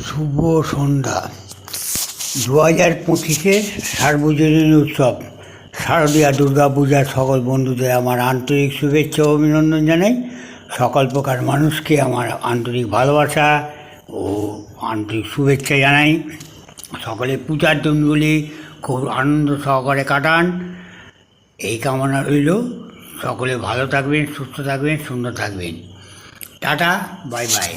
শুভ সন্ধ্যা। 2025-এর সার্বজনীন উৎসব শারদীয়া দুর্গাপূজার সকল বন্ধুদের আমার আন্তরিক শুভেচ্ছা ও অভিনন্দন জানাই। সকল প্রকার মানুষকে আমার আন্তরিক ভালোবাসা ও আন্তরিক শুভেচ্ছা জানাই। সকলে পূজার দিনগুলি খুব আনন্দ সহকারে কাটান, এই কামনা রইল। সকলে ভালো থাকবেন, সুস্থ থাকবেন, সুন্দর থাকবেন। Tata, bye bye.